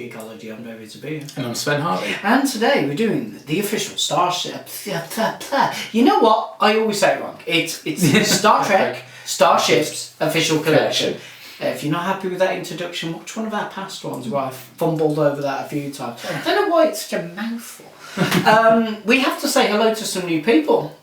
Geekology. I'm David Sabine. And I'm Sven Hartley. And today we're doing the official Starships. You know what? I always say it wrong. It's Star Trek Starships official collection. If you're not happy with that introduction, watch one of our past ones where I've fumbled over that a few times. I don't know why it's such a mouthful. We have to say hello to some new people.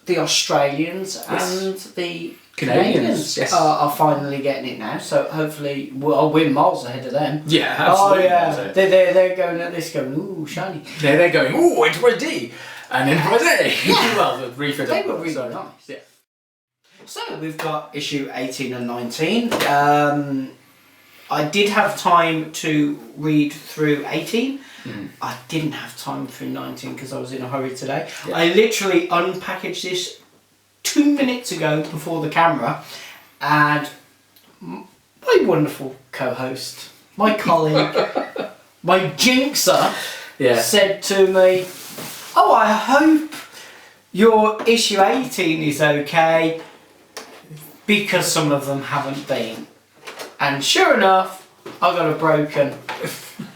The Australians and the Canadians are finally getting it now, so hopefully I'll win miles ahead of them. Yeah, absolutely. Oh yeah, they're going at this going, ooh, shiny. They're going, ooh, it's ready, and then ready. Yeah. Well, the refit They were really nice. Yeah. So we've got issue 18 and 19. I did have time to read through 18. I didn't have time through 19 because I was in a hurry today. Yeah. I literally unpackaged this 2 minutes ago before the camera, and my wonderful co-host, my colleague, my jinxer, said to me, "Oh, I hope your issue 18 is okay because some of them haven't been." And sure enough, I got a broken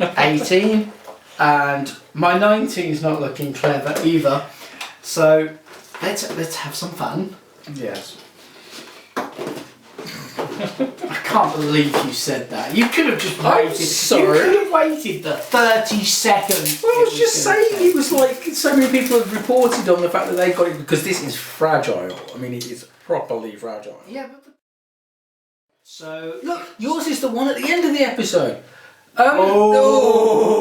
18, and my 19 is not looking clever either. So let's have some fun. Yes. I can't believe you said that. You could have just waited. I'm sorry. You could have waited the 30 seconds. Well, I was just saying, it was like so many people have reported on the fact that they got it because this is fragile. I mean, it is properly fragile. Yeah, but so look, yours is the one at the end of the episode. Oh.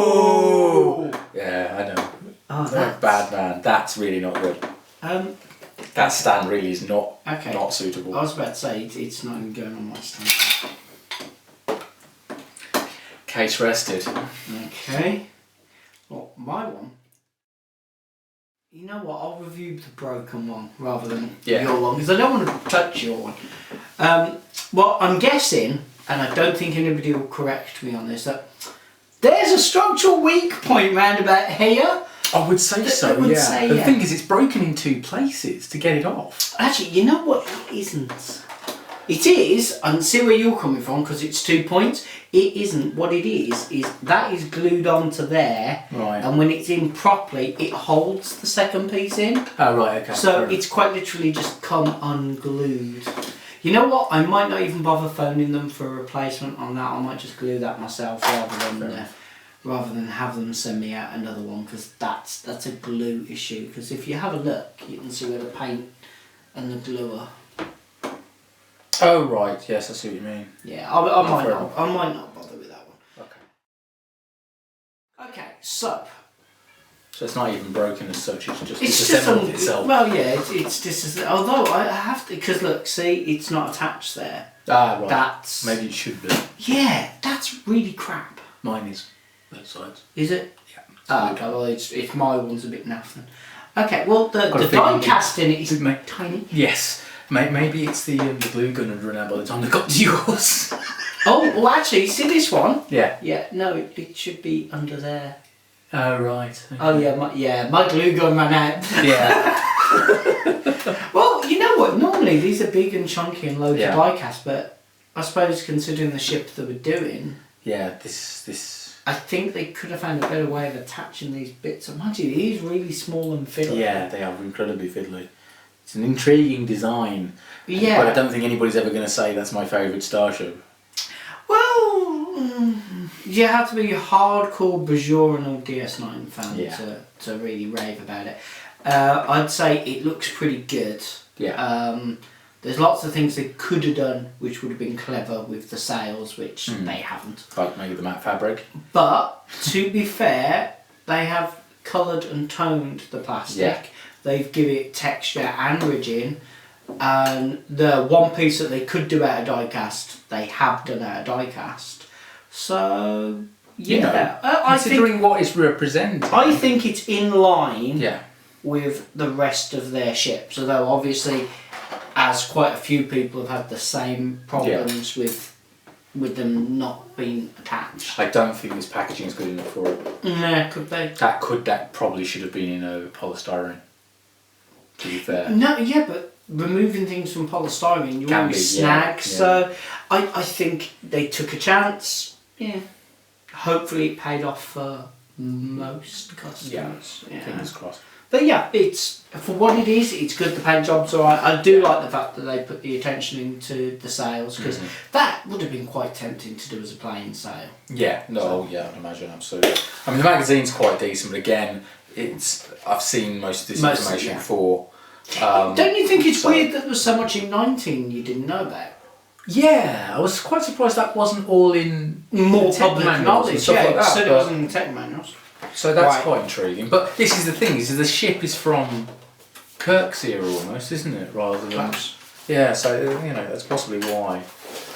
Yeah, I know. Oh, bad man. That's really not good. That stand really is not suitable. I was about to say it's not even going on my stand. Case rested. Okay. Well, my one. You know what? I'll review the broken one rather than your one because I don't want to touch your one. Well, I'm guessing, and I don't think anybody will correct me on this, that there's a structural weak point round about here. I would say so, yeah. The thing is, it's broken in 2 places to get it off. Actually, you know what? It isn't. It is, and see where you're coming from, because it's 2 points. It isn't. What it is that is glued onto there, right? And when it's in properly, it holds the second piece in. Oh, right, okay. So it's quite literally just come unglued. You know what? I might not even bother phoning them for a replacement on that. I might just glue that myself rather than have them send me out another one, because that's a glue issue. Because if you have a look, you can see where the paint and the glue are. Oh right, yes, I see what you mean. Yeah, I might not bother with that one. Okay, so it's not even broken as such. It's just disassembled itself. Well, yeah, it's disassembled. Although I have to, because look, see, it's not attached there. Ah, right. That's maybe it should be. Yeah, that's really crap. Mine is both sides. Is it? Yeah. Okay, well, it's my one's a bit naff then. Okay, well, the die casting is tiny. Yes. Maybe it's the glue gun had run out by the time they got to yours. Oh, well, actually, see this one? Yeah. Yeah, no, it should be under there. Oh, right. Okay. Oh, my glue gun ran out. Yeah. Well, you know what? Normally, these are big and chunky and loads of die cast, but I suppose considering the ship they were doing... Yeah, this... I think they could have found a better way of attaching these bits. Mind you, these really small and fiddly. Yeah, they are incredibly fiddly. It's an intriguing design, yeah. But I don't think anybody's ever going to say that's my favourite Starship. Well, you have to be a hardcore Bajoran or DS9 fan to really rave about it. I'd say it looks pretty good. Yeah. There's lots of things they could have done which would have been clever with the sails, which they haven't. Like maybe the matte fabric. But, to be fair, they have coloured and toned the plastic. Yeah. They've given it texture and ridging, and the one piece that they could do out of die cast, they have done out of die cast. So, yeah. Considering what it's representing. I think it's in line Yeah. with the rest of their ships, although obviously, as quite a few people have had the same problems with them not being attached. I don't think this packaging is good enough for it. Nah, could be. That probably should have been in a polystyrene. To be fair. No, yeah, but removing things from polystyrene, you always snag. Yeah. So I think they took a chance. Yeah. hopefully it paid off for most customers. Yeah. Fingers crossed. But yeah, it's for what it is. It's good. The paint job's alright. I do like the fact that they put the attention into the sails, because that would have been quite tempting to do as a plain sail. Yeah, no, yeah, I'd imagine, absolutely. I mean, the magazine's quite decent, but again, I've seen most of this information before. Don't you think it's weird that there was so much in 19 you didn't know about? Yeah, I was quite surprised that wasn't all in more public knowledge. And stuff like that, it wasn't in the tech manuals. So that's quite intriguing. But this is the thing: is the ship is from Kirk's era almost, isn't it? Rather than yeah. So that's possibly why.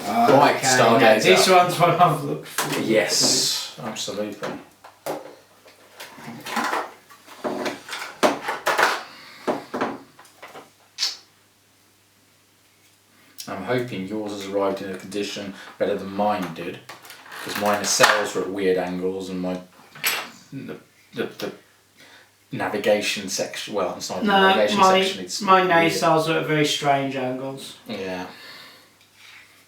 Right, Stargazer. This one's what I've looked for. Yes, absolutely. I'm hoping yours has arrived in a condition better than mine did, because mine cells are at weird angles, and the navigation section. Well, it's not the navigation section. It's my nacelles are at very strange angles. Yeah.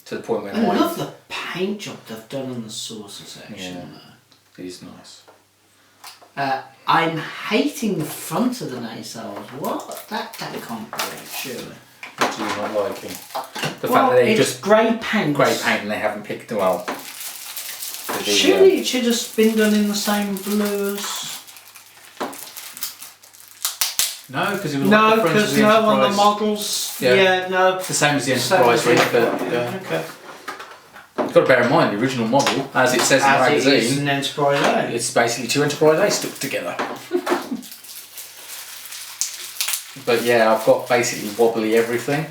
To the point where I love the paint job they've done on the saucer section. Yeah, it is nice. I'm hating the front of the nacelles. What? That can't be right, surely. What are you not liking? The fact that they just grey paint. Grey paint, and they haven't picked well. Surely it should have been done in the same blues. No, because it was no, because on the models. Yeah, no. It's the same as the Enterprise rig, but okay. You've got to bear in mind the original model, as it says in the magazine. It is an Enterprise A. It's basically two Enterprise A's stuck together. But yeah, I've got basically wobbly everything.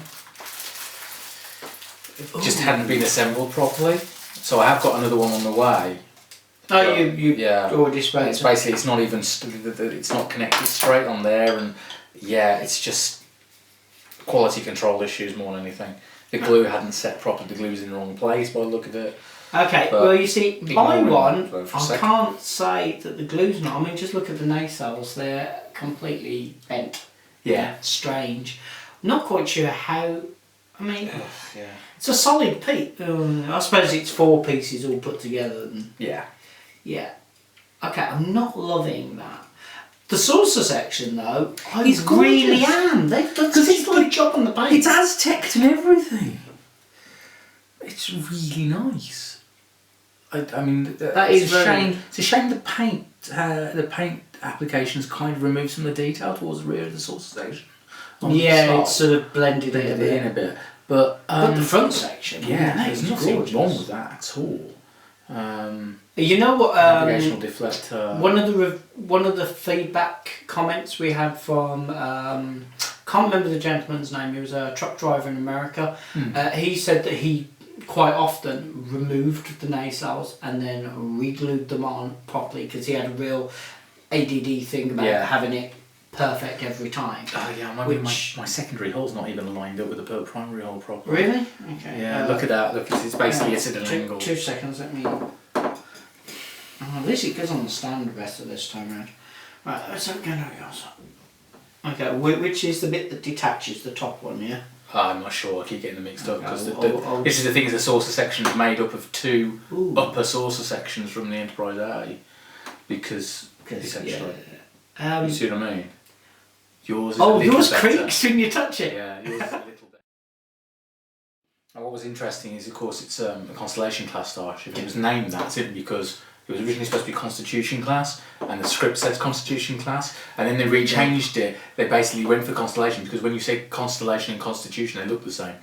It just hadn't been assembled properly, so I have got another one on the way. Oh, you already spoke. It's basically it's not even it's not connected straight on there, and it's just quality control issues more than anything. The glue hadn't set properly. The glue's in the wrong place by the look of it. Okay, well you see, my one, I can't say that the glue's not. I mean, just look at the nacelles; they're completely bent. Yeah, strange. Not quite sure how. I mean, it's a solid piece. I suppose it's 4 pieces all put together. And yeah. Okay, I'm not loving that. The saucer section though, I really am. They've done such a good job on the paint. It's Aztec and everything. It's really nice. I mean, it's a shame. It's a shame the paint applications kind of removed some of the detail towards the rear of the saucer section. It's sort of blended it in a bit. But the front section, there's nothing wrong with that at all. You know what? Navigational deflector. One of the feedback comments we had from can't remember the gentleman's name. He was a truck driver in America. He said that he quite often removed the nacelles and then re-glued them on properly, because he had a real ADD thing about having it perfect every time. Oh yeah, my secondary hole's not even lined up with the primary hole properly. Really? Okay. Yeah, look at that. Look, it's basically it's at an angle. 2 seconds, let me... at least it goes on the stand better this time around. Right, let's go to yours. Okay, which is the bit that detaches, the top one, yeah? I'm not sure, I keep getting them mixed up, because this is the thing, is the saucer section is made up of 2 upper saucer sections from the Enterprise A, because essentially, you see what I mean? Yours is yours creaks when you touch it. Yeah, yours is a little bit. And what was interesting is, of course, it's a Constellation class starship. It was named that simply because it was originally supposed to be Constitution class, and the script says Constitution class, and then they rechanged it. They basically went for Constellation, because when you say Constellation and Constitution, they look the same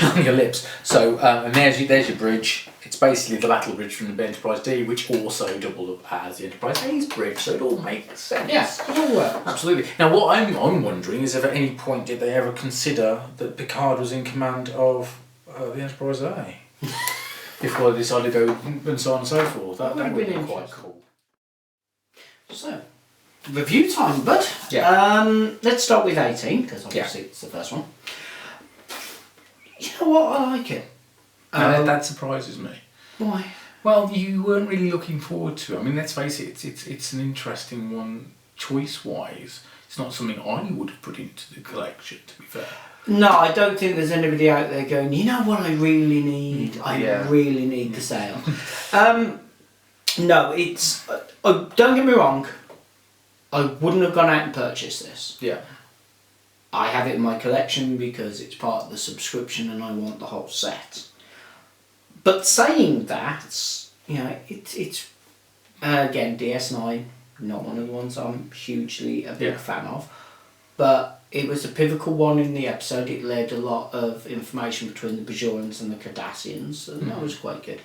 on your lips. So, and there's your bridge. It's basically the battle bridge from the Enterprise D, which also doubled up as the Enterprise A's bridge, so it all makes sense. Yeah, it all works. Absolutely. Now, what I'm wondering is, if at any point did they ever consider that Picard was in command of the Enterprise A? Before they decided to go and so on and so forth. That would be quite cool. So, review time, bud. Yeah. Let's start with 18, because obviously it's the first one. You know what? I like it. That surprises me. Why? Well, you weren't really looking forward to it. I mean, let's face it, it's an interesting one choice-wise. It's not something I would have put into the collection, to be fair. No, I don't think there's anybody out there going, you know what I really need? I really need the sale. No, it's... don't get me wrong. I wouldn't have gone out and purchased this. Yeah. I have it in my collection because it's part of the subscription and I want the whole set. But saying that, you know, it's again, DS9, not one of the ones I'm hugely a big fan of. But it was a pivotal one in the episode. It led a lot of information between the Bajorans and the Cardassians, and that was quite good.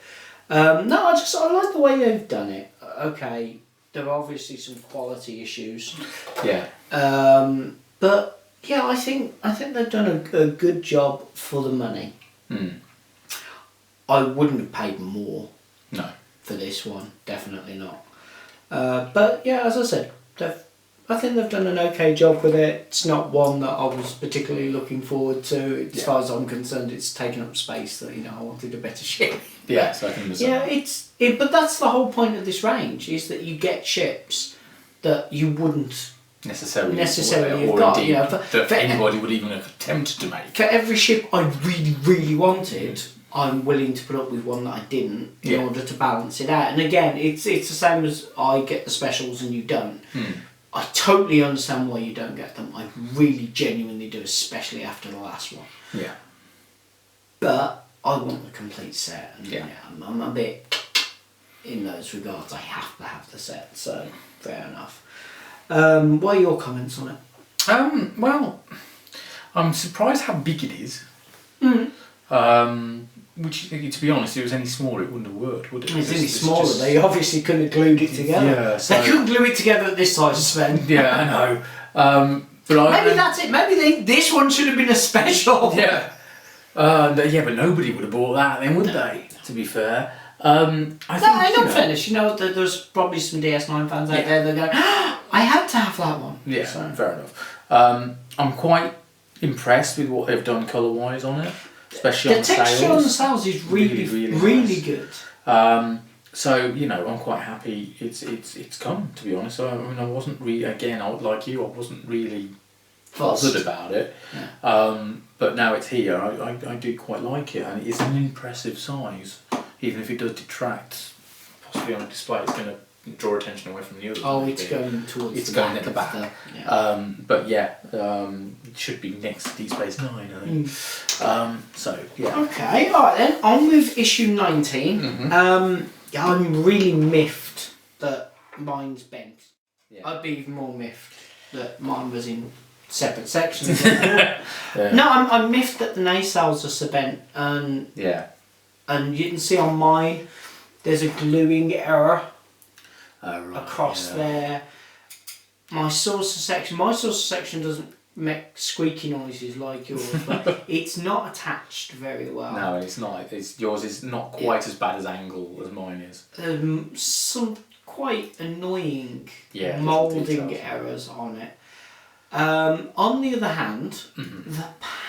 No, I like the way they've done it. Okay, there are obviously some quality issues. Yeah. But yeah, I think they've done a good job for the money. I wouldn't have paid more. No. For this one, definitely not. But yeah, as I said, I think they've done an okay job with it. It's not one that I was particularly looking forward to. As far as I'm concerned, it's taken up space that, you know, I wanted a better ship. Yeah, so I can understand. Yeah, but that's the whole point of this range, is that you get ships that you wouldn't necessarily have or got. Indeed, You know, that anybody would even attempt to make. For every ship I really, really wanted, I'm willing to put up with one that I didn't in order to balance it out. And again, it's the same as I get the specials and you don't. I totally understand why you don't get them. I really genuinely do, especially after the last one. Yeah. But I want the complete set, and yeah, I'm a bit in those regards. I have to have the set, so fair enough. What are your comments on it? Well, I'm surprised how big it is. Which, to be honest, if it was any smaller, it wouldn't have worked, would it? It's any smaller. They obviously couldn't have glued it together. Yeah, so they couldn't glue it together at this size, Sven. Yeah, I know. But maybe that's it. Maybe this one should have been a special. Yeah. But nobody would have bought that then, would they? To be fair. In fairness, you know, there's probably some DS9 fans out there that go, I had to have that one. Yeah, so. Fair enough. I'm quite impressed with what they've done colour-wise on it. Especially on the sails. The texture on the sails is really good. So, you know, I'm quite happy it's come, to be honest. So, I mean, I wasn't really, again, like you, I wasn't really bothered about it. Yeah. But now it's here, I do quite like it, and it's an impressive size. Even if it does detract, possibly on a display, it's going to draw attention away from the others. Oh, it's going towards it's the going back. at the back. But yeah, it should be next to Deep Space Nine, I think. So, yeah. Okay, alright then, on with issue 19. I'm really miffed that mine's bent. Yeah. I'd be even more miffed that mine was in separate sections. No, I'm miffed that the nacelles are so bent, and you can see on mine there's a gluing error across there. My saucer section doesn't make squeaky noises like yours, but it's not attached very well. No, it's not. Yours is not quite as bad as angle as mine is. Some quite annoying moulding errors on it. On the other hand, the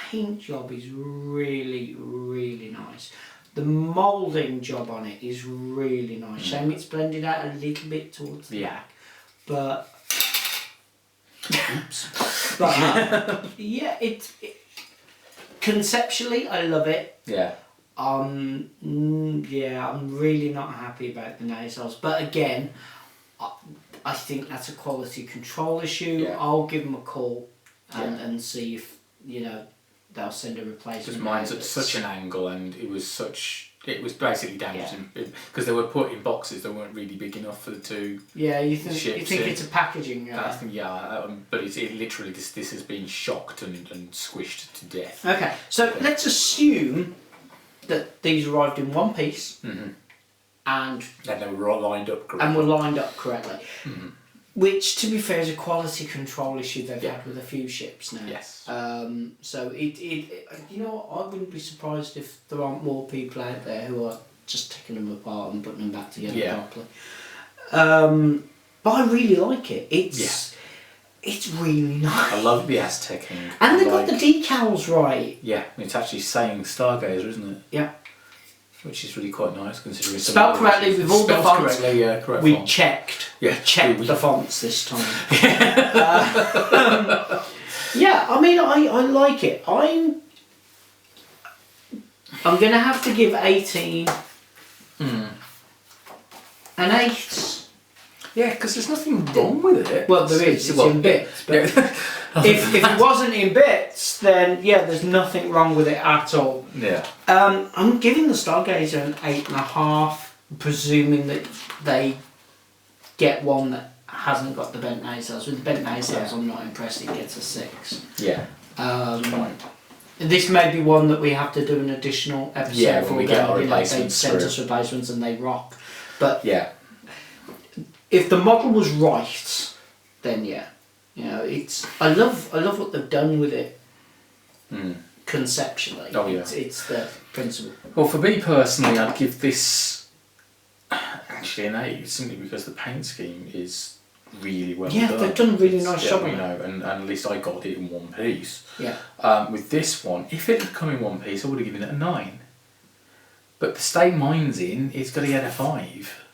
paint job is really, really nice. The moulding job on it is really nice. Shame it's blended out a little bit towards the back, but it conceptually I love it. Yeah. I'm really not happy about the nacelles, but again, I think that's a quality control issue. Yeah. I'll give them a call and see if, you know, they'll send a replacement. Because mine's at such an angle, and it was basically damaged because they were put in boxes that weren't really big enough for the two. Yeah, you think it's a packaging? I think but it literally this has been shocked and squished to death. Okay, so let's assume that these arrived in one piece, and they were lined up correctly. Which, to be fair, is a quality control issue they've had with a few ships now. Yes. So you know what, I wouldn't be surprised if there aren't more people out there who are just taking them apart and putting them back together properly. But I really like it. It's really nice. I love the Aztec ink. And they've got the decals right. Yeah, it's actually saying Stargazer, isn't it? Yeah. Which is really quite nice, considering spelled correctly with all the fonts. Correctly, correct. We checked. Yeah, we checked the fonts this time. I mean, I like it. I'm gonna have to give 18 an 8. Yeah, because there's nothing wrong with it. Well, there is. It's in bits. But if it wasn't in bits, then yeah, there's nothing wrong with it at all. Yeah. I'm giving the Stargazer an 8.5, presuming that they get one that hasn't got the bent nacelles. With the bent nacelles, I'm not impressed. It gets a 6. Yeah. Fine. This may be one that we have to do an additional episode when we get our replacements. They send us replacements and they rock. But yeah, if the model was right, then yeah, you know, it's. I love what they've done with it. Conceptually. Oh yeah. It's the principle. Well, for me personally, I'd give this actually an 8 simply because the paint scheme is really well done. Yeah, they've done a really nice job. You know, and at least I got it in one piece. Yeah. With this one, if it had come in one piece, I would have given it a 9. But the state mine's in, it's got to get a 5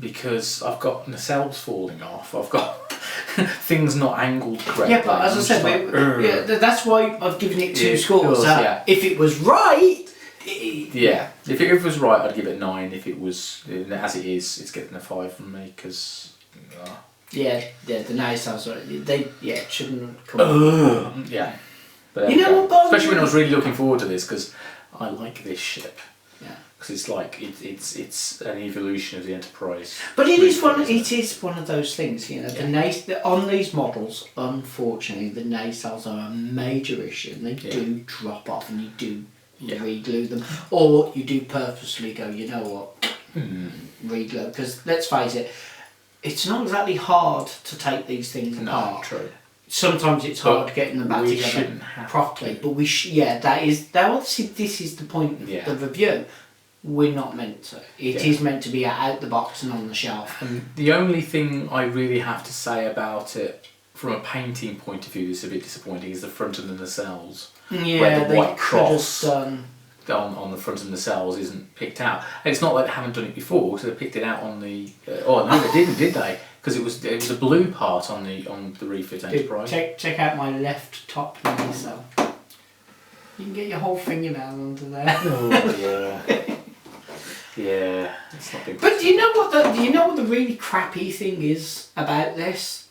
because I've got nacelles falling off. I've got things not angled correctly. Yeah, but as I said, that's why I've given it 2 scores. Yeah. If it was right. Yeah, if it was right, I'd give it 9. If it was, as it is, it's getting a 5 from me because. Yeah, the nacelles it shouldn't come. Yeah, but you know what? Especially when I was really looking forward to this because I like this ship. Yeah, because it's like it's an evolution of the Enterprise. But it is one of those things, you know. On these models, unfortunately, the nacelles are a major issue, and they do drop off, and you do re-glue them, or you do purposely go, you know what, re-glue, because let's face it. It's not exactly hard to take these things apart. True. Sometimes it's hard getting them back together properly. But obviously this is the point of the review. We're not meant to. It is meant to be out the box and on the shelf. And the only thing I really have to say about it, from a painting point of view, that's a bit disappointing, is the front of the nacelles. Yeah, where the white cross on the front of the nacelles isn't picked out. And it's not like they haven't done it before, so they picked it out on the. Oh no, they didn't, did they? Because it was a blue part on the refit Enterprise. Check out my left top nacelle. You can get your whole fingernail under there. Oh yeah. Yeah, it's not big. But do you know what the really crappy thing is about this?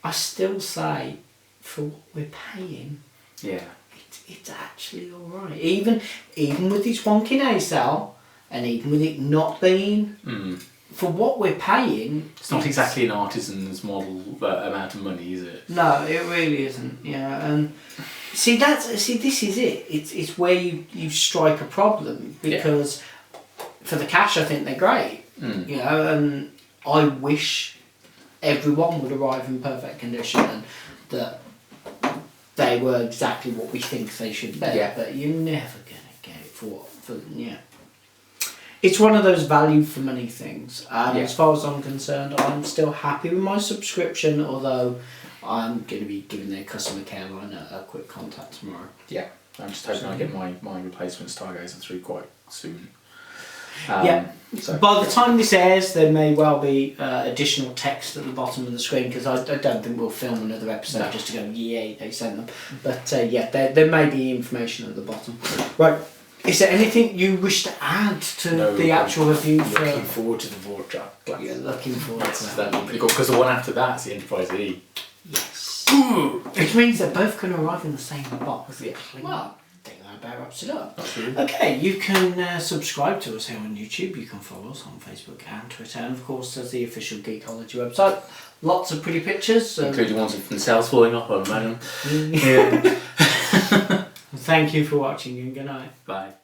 I still say, for what we're paying, it's actually alright. Even with this wonky nacelle, and even with it not being for what we're paying, it's not exactly an artisan's model amount of money, is it? No, it really isn't. Yeah, and see this is it. It's where you strike a problem because. For the cash, I think they're great. You know, and I wish everyone would arrive in perfect condition and that they were exactly what we think they should be. Yeah. But you're never gonna get it It's one of those value for money things. As far as I'm concerned, I'm still happy with my subscription. Although I'm going to be giving their customer care line a quick contact tomorrow. Yeah, I'm just hoping I get my replacement Stargazer through quite soon. So by the time this airs, there may well be additional text at the bottom of the screen because I don't think we'll film another episode just to go, yeah, they sent them. But there may be information at the bottom. Right, is there anything you wish to add to the actual review? Looking forward to the Vortex. Yeah, looking forward to that. That'll be pretty cool because the one after that's the Enterprise E. Yes. Which means they're both going to arrive in the same box. Yeah. Well, about wraps it up. Absolutely. Okay, you can subscribe to us here on YouTube. You can follow us on Facebook and Twitter, and of course there's the official Geekology website. Lots of pretty pictures, including ones of themselves falling off. I imagine. Thank you for watching, and good night. Bye.